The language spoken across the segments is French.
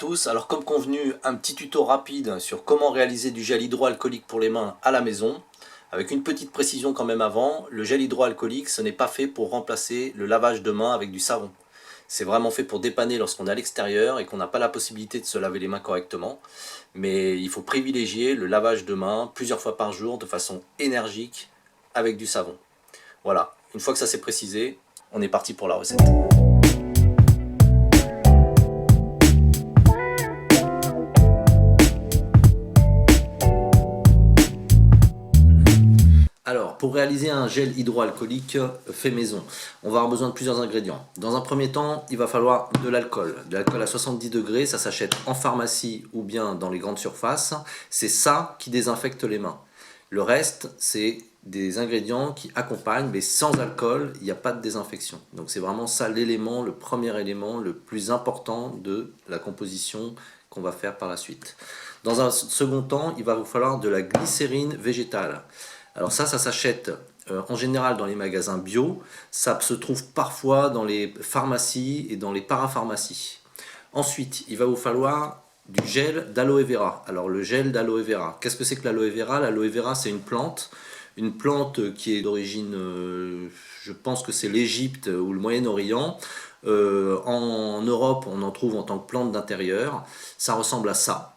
tous, alors comme convenu, un petit tuto rapide sur comment réaliser du gel hydroalcoolique pour les mains à la maison. Avec une petite précision quand même avant, le gel hydroalcoolique ce n'est pas fait pour remplacer le lavage de mains avec du savon. C'est vraiment fait pour dépanner lorsqu'on est à l'extérieur et qu'on n'a pas la possibilité de se laver les mains correctement. Mais il faut privilégier le lavage de mains plusieurs fois par jour de façon énergique avec du savon. Voilà, une fois que ça c'est précisé, on est parti pour la recette. Alors, pour réaliser un gel hydroalcoolique fait maison, on va avoir besoin de plusieurs ingrédients. Dans un premier temps, il va falloir de l'alcool. De l'alcool à 70 degrés, ça s'achète en pharmacie ou bien dans les grandes surfaces. C'est ça qui désinfecte les mains. Le reste, c'est des ingrédients qui accompagnent, mais sans alcool, il n'y a pas de désinfection. Donc c'est vraiment ça l'élément, le premier élément le plus important de la composition qu'on va faire par la suite. Dans un second temps, il va vous falloir de la glycérine végétale. Alors ça s'achète en général dans les magasins bio, ça se trouve parfois dans les pharmacies et dans les parapharmacies. Ensuite, il va vous falloir du gel d'aloe vera. Alors le gel d'aloe vera, qu'est-ce que c'est que l'aloe vera? L'aloe vera c'est une plante qui est d'origine, je pense que c'est l'Égypte ou le Moyen-Orient. En Europe, on en trouve en tant que plante d'intérieur. Ça ressemble à ça.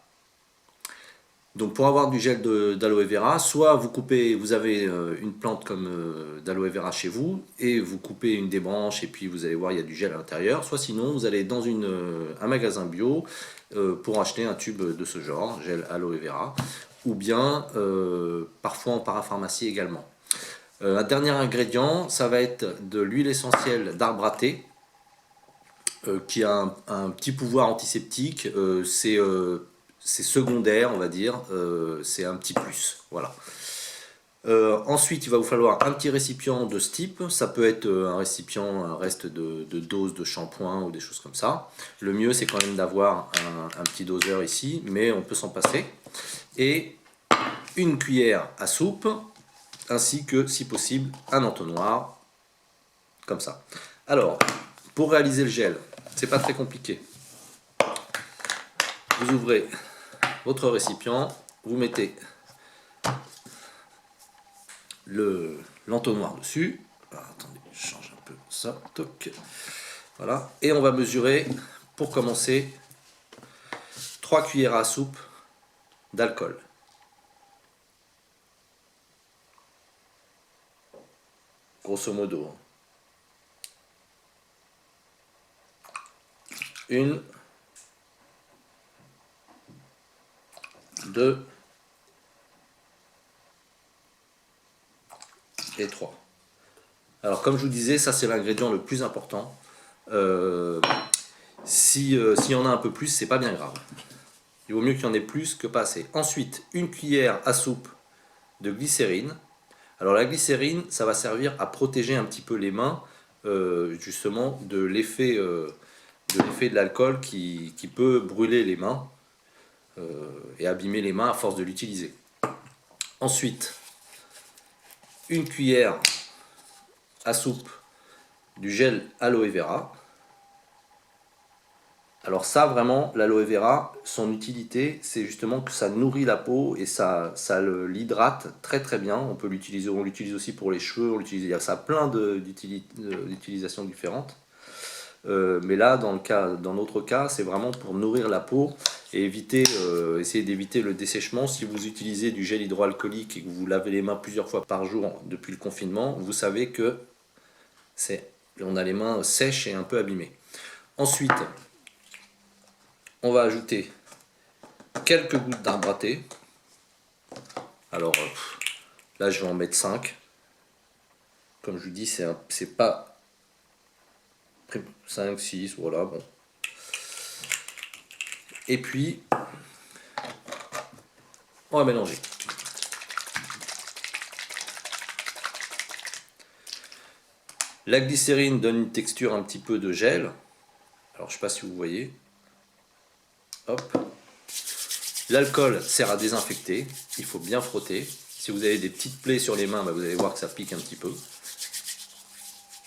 Donc pour avoir du gel d'aloe vera, soit vous avez une plante comme d'aloe vera chez vous et vous coupez une des branches et puis vous allez voir il y a du gel à l'intérieur, soit sinon vous allez dans un magasin bio pour acheter un tube de ce genre, gel aloe vera, ou bien parfois en parapharmacie également. Un dernier ingrédient, ça va être de l'huile essentielle d'arbre à thé qui a un petit pouvoir antiseptique, c'est secondaire, on va dire, c'est un petit plus. Voilà. Ensuite, il va vous falloir un petit récipient de ce type. Ça peut être un récipient, un reste de dose de shampoing ou des choses comme ça. Le mieux, c'est quand même d'avoir un petit doseur ici, mais on peut s'en passer. Et une cuillère à soupe, ainsi que, si possible, un entonnoir, comme ça. Alors, pour réaliser le gel, c'est pas très compliqué. Vous ouvrez votre récipient, vous mettez l'entonnoir dessus. Alors, attendez, je change un peu ça. Toc. Voilà. Et on va mesurer, pour commencer, 3 cuillères à soupe d'alcool. Grosso modo. 1, 2 et 3. Alors comme je vous disais, ça c'est l'ingrédient le plus important. S'il y en a un peu plus, c'est pas bien grave. Il vaut mieux qu'il y en ait plus que pas assez. Ensuite, une cuillère à soupe de glycérine. Alors la glycérine, ça va servir à protéger un petit peu les mains, justement de l'effet de l'alcool qui peut brûler les mains et abîmer les mains à force de l'utiliser. Ensuite, une cuillère à soupe du gel aloe vera. Alors ça vraiment, l'aloe vera, son utilité, c'est justement que ça nourrit la peau et ça l'hydrate très très bien. On l'utilise aussi pour les cheveux, il y a ça plein d'utilisations différentes. Mais là, dans notre cas, c'est vraiment pour nourrir la peau et essayer d'éviter le dessèchement. Si vous utilisez du gel hydroalcoolique et que vous lavez les mains plusieurs fois par jour depuis le confinement, vous savez que on a les mains sèches et un peu abîmées. Ensuite, on va ajouter quelques gouttes d'arbre à thé. Alors là, je vais en mettre 5. Comme je vous dis, c'est pas 5, 6, voilà, bon. Et puis, on va mélanger. La glycérine donne une texture un petit peu de gel. Alors, je ne sais pas si vous voyez. Hop. L'alcool sert à désinfecter. Il faut bien frotter. Si vous avez des petites plaies sur les mains, vous allez voir que ça pique un petit peu.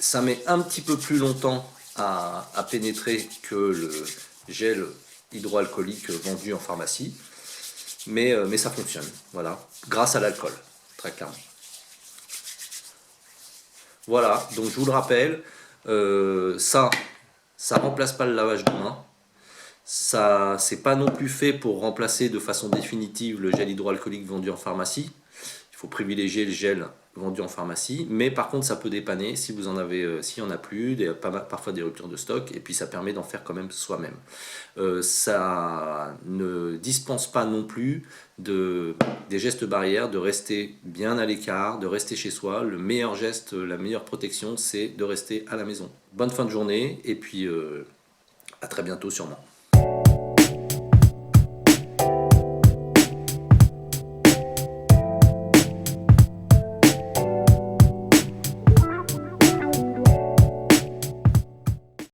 Ça met un petit peu plus longtemps à pénétrer que le gel hydroalcoolique vendu en pharmacie, mais ça fonctionne, voilà, grâce à l'alcool, très clairement. Voilà, donc je vous le rappelle, ça remplace pas le lavage de main. Ça, c'est pas non plus fait pour remplacer de façon définitive le gel hydroalcoolique vendu en pharmacie. Il faut privilégier le gel vendu en pharmacie, mais par contre ça peut dépanner si vous en avez, s'il n'y en a plus, parfois des ruptures de stock, et puis ça permet d'en faire quand même soi-même. Ça ne dispense pas non plus des gestes barrières, de rester bien à l'écart, de rester chez soi. Le meilleur geste, la meilleure protection, c'est de rester à la maison. Bonne fin de journée, et puis à très bientôt sûrement.